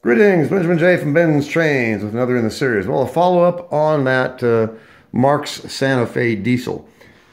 Greetings, Benjamin J. from BENZTRAINZ with another in the series. Well, a follow-up on that Marx Santa Fe diesel.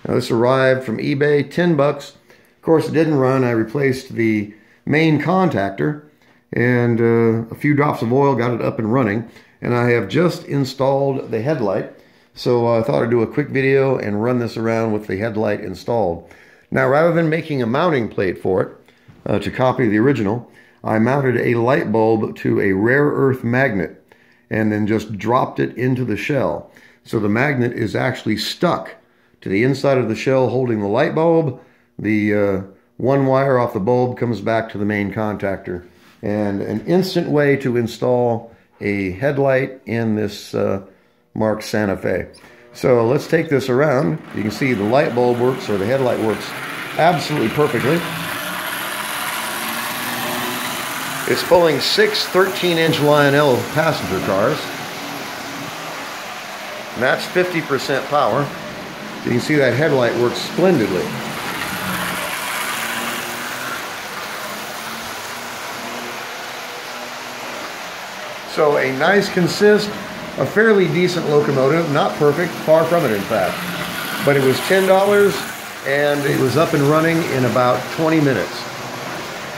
Now, this arrived from eBay, 10 bucks. Of course, it didn't run. I replaced the main contactor and a few drops of oil, got it up and running. And I have just installed the headlight. So I thought I'd do a quick video and run this around with the headlight installed. Now, rather than making a mounting plate for it to copy the original, I mounted a light bulb to a rare earth magnet and then just dropped it into the shell. So the magnet is actually stuck to the inside of the shell holding the light bulb. The one wire off the bulb comes back to the main contactor. And an instant way to install a headlight in this Marx Santa Fe. So let's take this around. You can see the light bulb works, or the headlight works absolutely perfectly. It's pulling 6 13-inch Lionel passenger cars. And that's 50% power. So you can see that headlight works splendidly. So a nice, a fairly decent locomotive. Not perfect, far from it in fact. But it was $10 and it was up and running in about 20 minutes.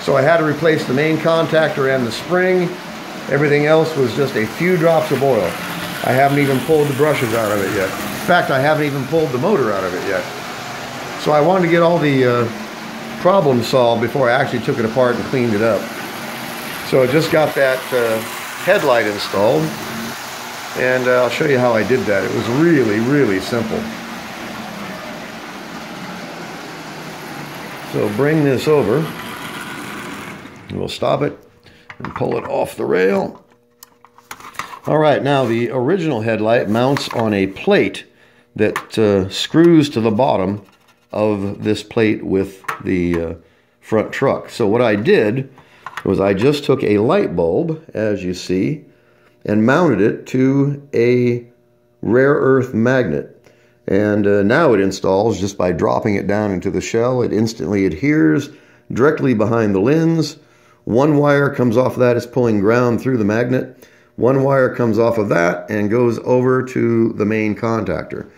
So I had to replace the main contactor and the spring. Everything else was just a few drops of oil. I haven't even pulled the brushes out of it yet. In fact, I haven't even pulled the motor out of it yet. So I wanted to get all the problems solved before I actually took it apart and cleaned it up. So I just got that headlight installed. And I'll show you how I did that. It was really, really simple. So bring this over. We'll stop it and pull it off the rail. All right, now the original headlight mounts on a plate that screws to the bottom of this plate with the front truck. So what I did was I just took a light bulb, as you see, and mounted it to a rare earth magnet. And now it installs just by dropping it down into the shell. It instantly adheres directly behind the lens. One wire comes off of that, it's pulling ground through the magnet. One wire comes off of that and goes over to the main contactor.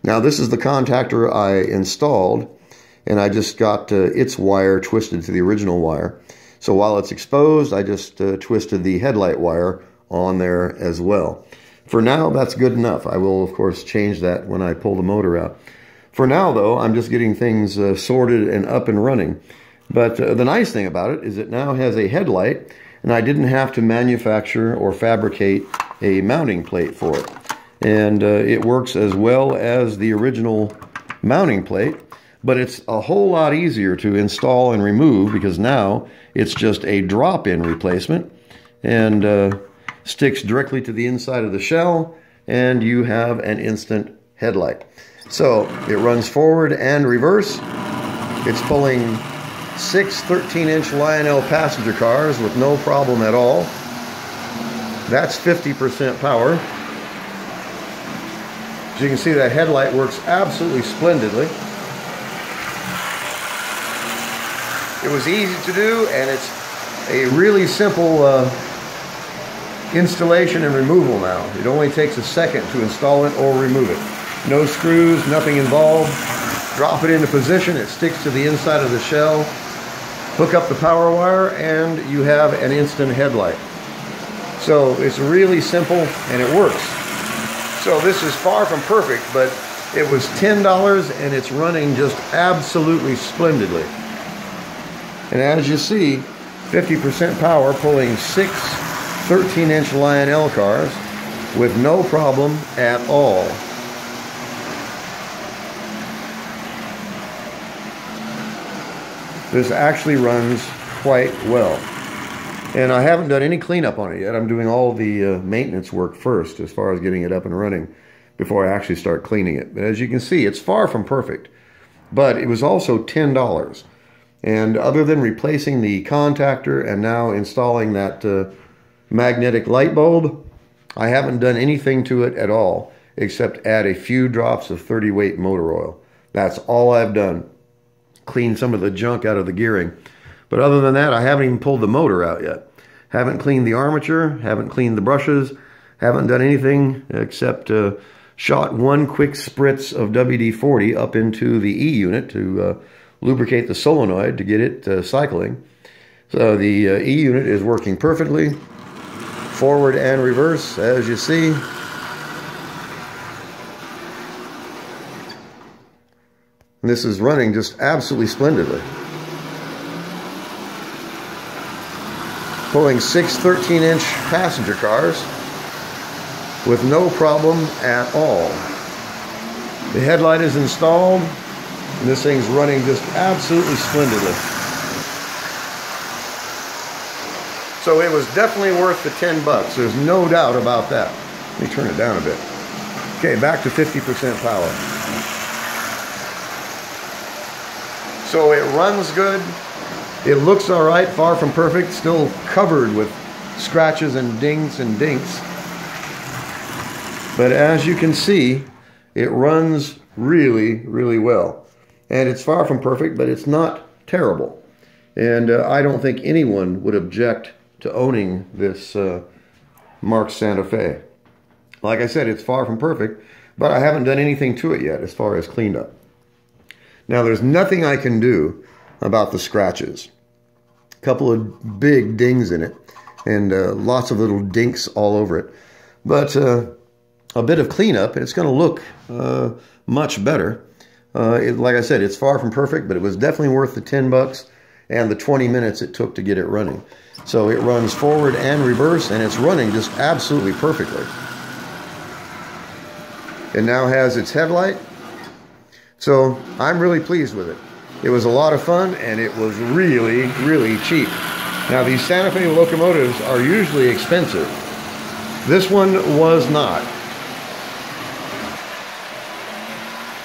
Now this is the contactor I installed, and I just got its wire twisted to the original wire. So while it's exposed, I just twisted the headlight wire on there as well. For now, that's good enough. I will, of course, change that when I pull the motor out. For now, though, I'm just getting things sorted and up and running. But the nice thing about it is it now has a headlight, and I didn't have to manufacture or fabricate a mounting plate for it. And it works as well as the original mounting plate, but it's a whole lot easier to install and remove because now it's just a drop-in replacement and sticks directly to the inside of the shell, and you have an instant headlight. So it runs forward and reverse. It's pulling 6 13-inch Lionel passenger cars with no problem at all. That's 50% power. As you can see, that headlight works absolutely splendidly. It was easy to do, and it's a really simple installation and removal now. It only takes a second to install it or remove it. No screws, nothing involved. Drop it into position, it sticks to the inside of the shell. Hook up the power wire and you have an instant headlight. So it's really simple and it works. So this is far from perfect, but it was $10 and it's running just absolutely splendidly. And as you see, 50% power pulling 6 13-inch Lionel cars with no problem at all. This actually runs quite well. And I haven't done any cleanup on it yet. I'm doing all the maintenance work first as far as getting it up and running before I actually start cleaning it. But as you can see, it's far from perfect. But it was also $10. And other than replacing the contactor and now installing that magnetic light bulb, I haven't done anything to it at all except add a few drops of 30-weight motor oil. That's all I've done. Clean some of the junk out of the gearing. But other than that, I haven't even pulled the motor out yet. Haven't cleaned the armature, haven't cleaned the brushes, haven't done anything except shot one quick spritz of WD-40 up into the E unit to lubricate the solenoid to get it cycling. So the E unit is working perfectly, forward and reverse, as you see. And this is running just absolutely splendidly. Pulling 6 13-inch passenger cars with no problem at all. The headlight is installed, and this thing's running just absolutely splendidly. So it was definitely worth the 10 bucks. There's no doubt about that. Let me turn it down a bit. Okay, back to 50% power. So it runs good. It looks all right, far from perfect, still covered with scratches and dings and dinks. But as you can see, it runs really, really well. And it's far from perfect, but it's not terrible. And I don't think anyone would object to owning this Marx Santa Fe. Like I said, it's far from perfect, but I haven't done anything to it yet as far as cleaned up. Now, there's nothing I can do about the scratches. A couple of big dings in it, and lots of little dinks all over it. But a bit of cleanup, and it's going to look much better. Like I said, it's far from perfect, but it was definitely worth the 10 bucks and the 20 minutes it took to get it running. So it runs forward and reverse, and it's running just absolutely perfectly. It now has its headlight. So I'm really pleased with it. It was a lot of fun, and it was really, really cheap. Now, these Santa Fe locomotives are usually expensive. This one was not.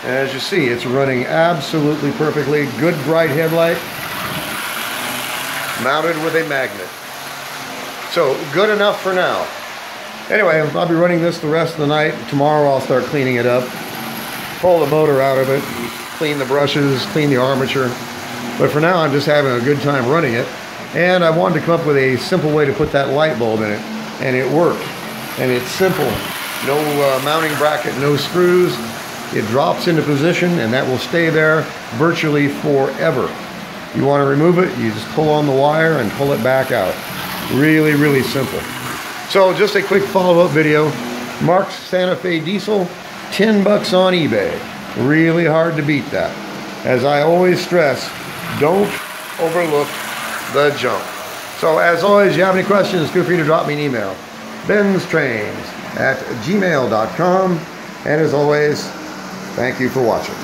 As you see, it's running absolutely perfectly. Good bright headlight, mounted with a magnet. So, good enough for now. Anyway, I'll be running this the rest of the night. Tomorrow I'll start cleaning it up. Pull the motor out of it, clean the brushes, clean the armature. But for now, I'm just having a good time running it. And I wanted to come up with a simple way to put that light bulb in it. And it worked. And it's simple. No mounting bracket, no screws. It drops into position, and that will stay there virtually forever. You want to remove it, you just pull on the wire and pull it back out. Really, really simple. So just a quick follow-up video. Marx Santa Fe diesel, 10 bucks on eBay. Really hard to beat that. As I always stress, don't overlook the junk. So as always, if you have any questions, feel free to drop me an email. BENZTRAINZ@gmail.com. And as always, thank you for watching.